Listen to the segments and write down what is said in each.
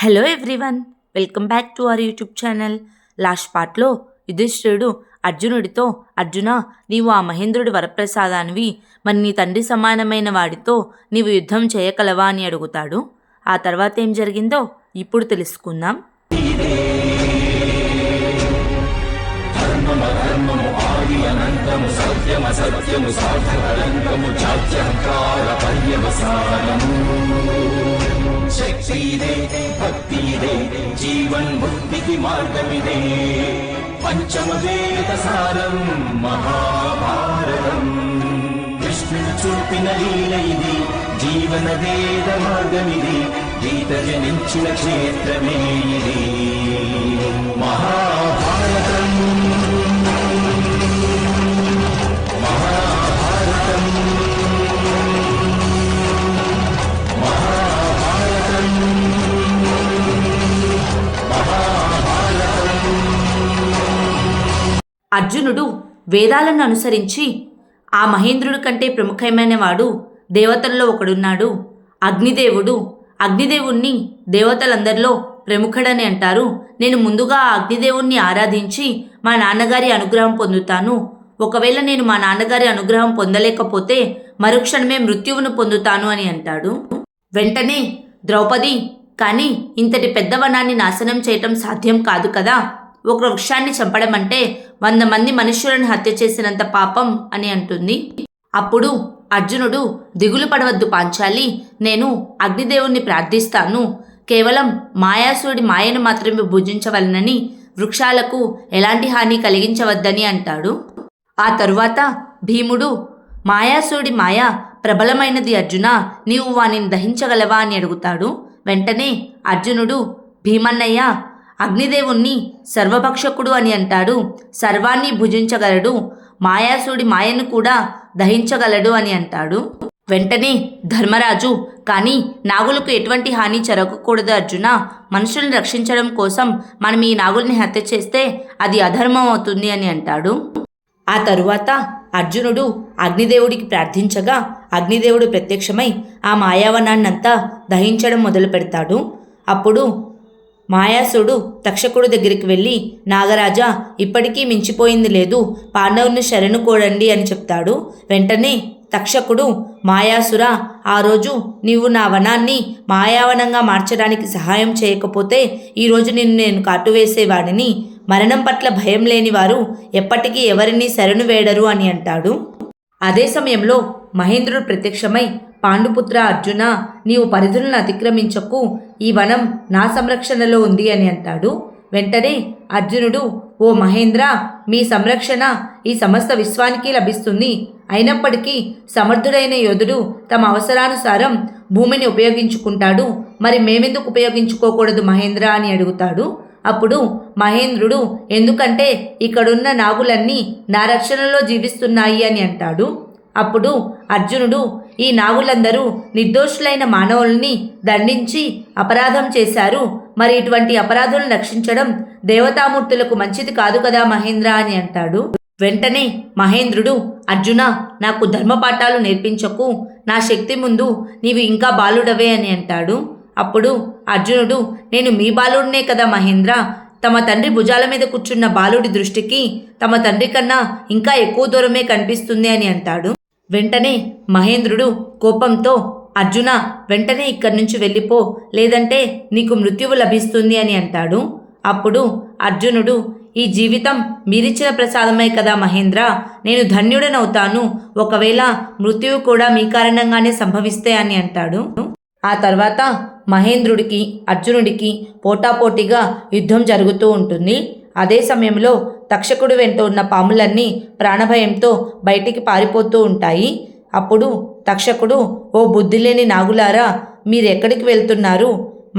Hello everyone, welcome back to our YouTube channel. Last పార్ట్లో యుధిష్ఠిరుడు అర్జునుడితో, అర్జున, నీవు ఆ మహేంద్రుడి వరప్రసాదానివి, మరి నీ తండ్రి సమానమైన వాడితో నీవు యుద్ధం చేయగలవా అని అడుగుతాడు. ఆ తర్వాత ఏం జరిగిందో ఇప్పుడు తెలుసుకుందాం. శక్తిదే భక్తిదే జీవన్ముక్తికి మార్గమిదే పంచమ వేద సారం మహాభారతం. కృష్ణుడు చూపిన లీల ఇది, జీవన వేద మార్గమిది, గీత జనించిన క్షేత్రమే ఇది మహాభారతం. అర్జునుడు వేదాలను అనుసరించి ఆ మహేంద్రుడి కంటే ప్రముఖమైన వాడు దేవతల్లో ఒకడున్నాడు, అగ్నిదేవుడు. అగ్నిదేవుణ్ణి దేవతలందరిలో ప్రముఖుడని అంటారు. నేను ముందుగా ఆ అగ్నిదేవుణ్ణి ఆరాధించి మా నాన్నగారి అనుగ్రహం పొందుతాను. ఒకవేళ నేను మా నాన్నగారి అనుగ్రహం పొందలేకపోతే మరుక్షణమే మృత్యువును పొందుతాను అని అంటాడు. వెంటనే ద్రౌపది, కానీ ఇంతటి పెద్ద వనాన్ని నాశనం చేయటం సాధ్యం కాదు కదా, ఒక వృక్షాన్ని చంపడం అంటే 100 మంది మనుష్యులను హత్య చేసినంత పాపం అని అంటుంది. అప్పుడు అర్జునుడు, దిగులు పడవద్దు పాంచాలి, నేను అగ్నిదేవుణ్ణి ప్రార్థిస్తాను, కేవలం మాయాసుడి మాయను మాత్రమే భుజించవలనని, వృక్షాలకు ఎలాంటి హాని కలిగించవద్దని అంటాడు. ఆ తరువాత భీముడు, మాయాసుడి మాయ ప్రబలమైనది అర్జున, నీవు వానిని దహించగలవా అని అడుగుతాడు. వెంటనే అర్జునుడు, భీమన్నయ్య, అగ్నిదేవుణ్ణి సర్వభక్షకుడు అని అంటాడు, సర్వాన్ని భుజించగలడు, మాయాసుడి మాయను కూడా దహించగలడు అని అంటాడు. వెంటనే ధర్మరాజు, కానీ నాగులకు ఎటువంటి హాని జరగకూడదు అర్జున, మనుషులను రక్షించడం కోసం మనం ఈ నాగుల్ని హత్య చేస్తే అది అధర్మం అవుతుంది అని అంటాడు. ఆ తరువాత అర్జునుడు అగ్నిదేవుడికి ప్రార్థించగా అగ్నిదేవుడు ప్రత్యక్షమై ఆ మాయావనాన్నంతా దహించడం మొదలు పెడతాడు. అప్పుడు మాయాసుడు తక్షకుడు దగ్గరికి వెళ్ళి, నాగరాజా, ఇప్పటికీ మించిపోయింది లేదు, పాండవుని శరణు కోరండి అని చెప్తాడు. వెంటనే తక్షకుడు, మాయాసురా, ఆ రోజు నీవు నా వనాన్ని మాయావనంగా మార్చడానికి సహాయం చేయకపోతే ఈరోజు నిన్ను నేను కాటువేసేవాడిని, మరణం పట్ల భయం లేని వారు ఎప్పటికీ ఎవరిని శరణు వేడరు అని అంటాడు. అదే సమయంలో మహేంద్రుడు ప్రత్యక్షమై, పాండుపుత్ర అర్జున, నీవు పరిధులను అతిక్రమించకు, ఈ వనం నా సంరక్షణలో ఉంది అని అంటాడు. వెంటనే అర్జునుడు, ఓ మహేంద్ర, మీ సంరక్షణ ఈ సమస్త విశ్వానికి లభిస్తుంది, అయినప్పటికీ సమర్థుడైన యోధుడు తమ అవసరానుసారం భూమిని ఉపయోగించుకుంటాడు, మరి మేమెందుకు ఉపయోగించుకోకూడదు మహేంద్ర అని అడుగుతాడు. అప్పుడు మహేంద్రుడు, ఎందుకంటే ఇక్కడున్న నాగులన్నీ నా రక్షణలో జీవిస్తున్నాయి అని అంటాడు. అప్పుడు అర్జునుడు, ఈ నాగులందరూ నిర్దోషులైన మానవుల్ని దండించి అపరాధం చేశారు, మరి ఇటువంటి అపరాధులను రక్షించడం దేవతామూర్తులకు మంచిది కాదు కదా మహేంద్ర అని అంటాడు. వెంటనే మహేంద్రుడు, అర్జున, నాకు ధర్మపాఠాలు నేర్పించకు, నా శక్తి ముందు నీవు ఇంకా బాలుడవే అని అంటాడు. అప్పుడు అర్జునుడు, నేను మీ బాలుడినే కదా మహేంద్ర, తమ తండ్రి భుజాల మీద కూర్చున్న బాలుడి దృష్టికి తమ తండ్రి కన్నా ఇంకా ఎక్కువ దూరమే కనిపిస్తుంది అని అంటాడు. వెంటనే మహేంద్రుడు కోపంతో, అర్జున, వెంటనే ఇక్కడి నుంచి వెళ్ళిపో, లేదంటే నీకు మృత్యువు లభిస్తుంది అని అంటాడు. అప్పుడు అర్జునుడు, ఈ జీవితం మీరిచ్చిన ప్రసాదమే కదా మహేంద్ర, నేను ధన్యుడనవుతాను, ఒకవేళ మృత్యువు కూడా మీ కారణంగానే సంభవిస్తే అని అంటాడు. ఆ తర్వాత మహేంద్రుడికి అర్జునుడికి పోటాపోటీగా యుద్ధం జరుగుతూ ఉంటుంది. అదే సమయంలో తక్షకుడు వెంట ఉన్న పాములన్నీ ప్రాణభయంతో బయటికి పారిపోతూ ఉంటాయి. అప్పుడు తక్షకుడు, ఓ బుద్ధిలేని నాగులారా, మీరెక్కడికి వెళ్తున్నారు,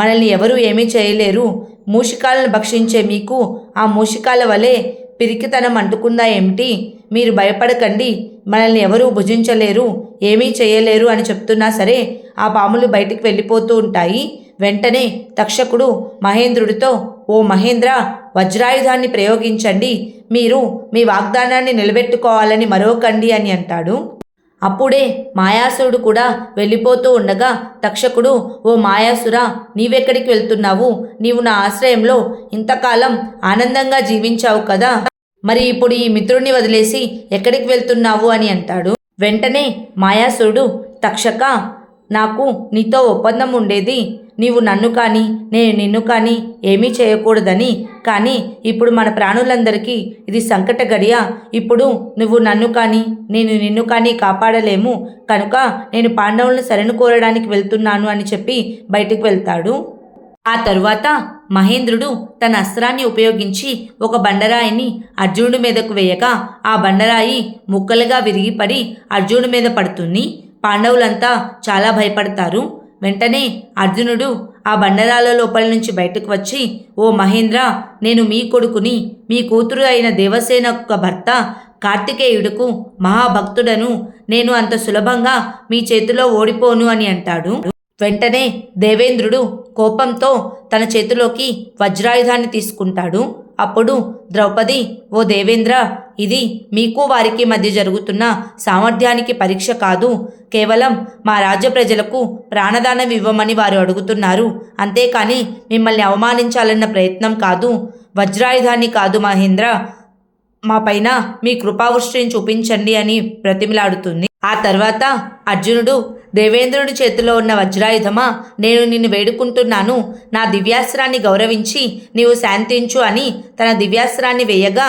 మనల్ని ఎవరూ ఏమీ చేయలేరు, మూషికాలను భక్షించే మీకు ఆ మూషికాల వలె పిరికితనం అంటుకుందా ఏమిటి, మీరు భయపడకండి, మనల్ని ఎవరూ భుజించలేరు, ఏమీ చేయలేరు అని చెప్తున్నా సరే ఆ పాములు బయటికి వెళ్ళిపోతూ ఉంటాయి. వెంటనే తక్షకుడు మహేంద్రుడితో, ఓ మహేంద్ర, వజ్రాయుధాన్ని ప్రయోగించండి, మీరు మీ వాగ్దానాన్ని నిలబెట్టుకోవాలని మరొకండి అని అంటాడు. అప్పుడే మాయాసురుడు కూడా వెళ్ళిపోతూ ఉండగా తక్షకుడు, ఓ మాయాసురా, నీవెక్కడికి వెళ్తున్నావు? నీవు నా ఆశ్రయంలో ఇంతకాలం ఆనందంగా జీవించావు కదా, మరి ఇప్పుడు ఈ మిత్రుడిని వదిలేసి ఎక్కడికి వెళ్తున్నావు అని అంటాడు. వెంటనే మాయాసురుడు, తక్షక, నాకు నీతో ఒప్పందం ఉండేది. నీవు నన్ను కానీ నేను నిన్ను కానీ ఏమీ చేయకూడదని. కానీ ఇప్పుడు మన ప్రాణులందరికీ ఇది సంకట గడియ. ఇప్పుడు నువ్వు నన్ను కానీ నేను నిన్ను కానీ కాపాడలేము. కనుక నేను పాండవులను శరణు కోరడానికి వెళ్తున్నాను అని చెప్పి బయటికి వెళ్తాడు. ఆ తరువాత మహేంద్రుడు తన అస్త్రాన్ని ఉపయోగించి ఒక బండరాయిని అర్జునుడి మీదకు వేయగా ఆ బండరాయి ముక్కలుగా విరిగిపడి అర్జునుడి మీద పడుతుంది. పాండవులంతా చాలా భయపడతారు. వెంటనే అర్జునుడు ఆ బండరాల లోపల నుంచి బయటకు వచ్చి, ఓ మహేంద్ర, నేను మీ కొడుకుని, మీ కూతురు అయిన దేవసేన యొక్క భర్త కార్తికేయుడుకు మహాభక్తుడను. నేను అంత సులభంగా మీ చేతిలో ఓడిపోను అని అంటాడు. వెంటనే దేవేంద్రుడు కోపంతో తన చేతిలోకి వజ్రాయుధాన్ని తీసుకుంటాడు. అప్పుడు ద్రౌపది, ఓ దేవేంద్ర, ఇది మీకు వారికి మధ్య జరుగుతున్న సామర్థ్యానికి పరీక్ష కాదు. కేవలం మా రాజ్య ప్రజలకు ప్రాణదానం ఇవ్వమని వారు అడుగుతున్నారు. అంతేకాని మిమ్మల్ని అవమానించాలన్న ప్రయత్నం కాదు. వజ్రాయుధాన్ని కాదు మహేంద్ర, మా పైన మీ కృపావృష్టిని చూపించండి అని బ్రతిమిలాడుతుంది. ఆ తర్వాత అర్జునుడు, దేవేంద్రుడి చేతిలో ఉన్న వజ్రాయుధమా, నేను నిన్ను వేడుకుంటున్నాను, నా దివ్యాస్త్రాన్ని గౌరవించి నీవు శాంతించు అని తన దివ్యాస్త్రాన్ని వేయగా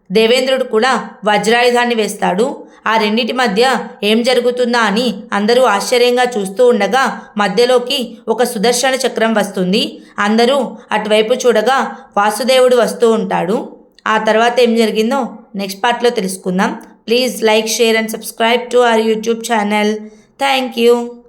దేవేంద్రుడు కూడా వజ్రాయుధాన్ని వేస్తాడు. ఆ రెండిటి మధ్య ఏం జరుగుతుందా అని అందరూ ఆశ్చర్యంగా చూస్తూ ఉండగా మధ్యలోకి ఒక సుదర్శన చక్రం వస్తుంది. అందరూ అటువైపు చూడగా వాసుదేవుడు వస్తూ ఉంటాడు. ఆ తర్వాత ఏం జరిగిందో నెక్స్ట్ పార్ట్లో తెలుసుకుందాం. Please like, share and subscribe to our YouTube channel. Thank you.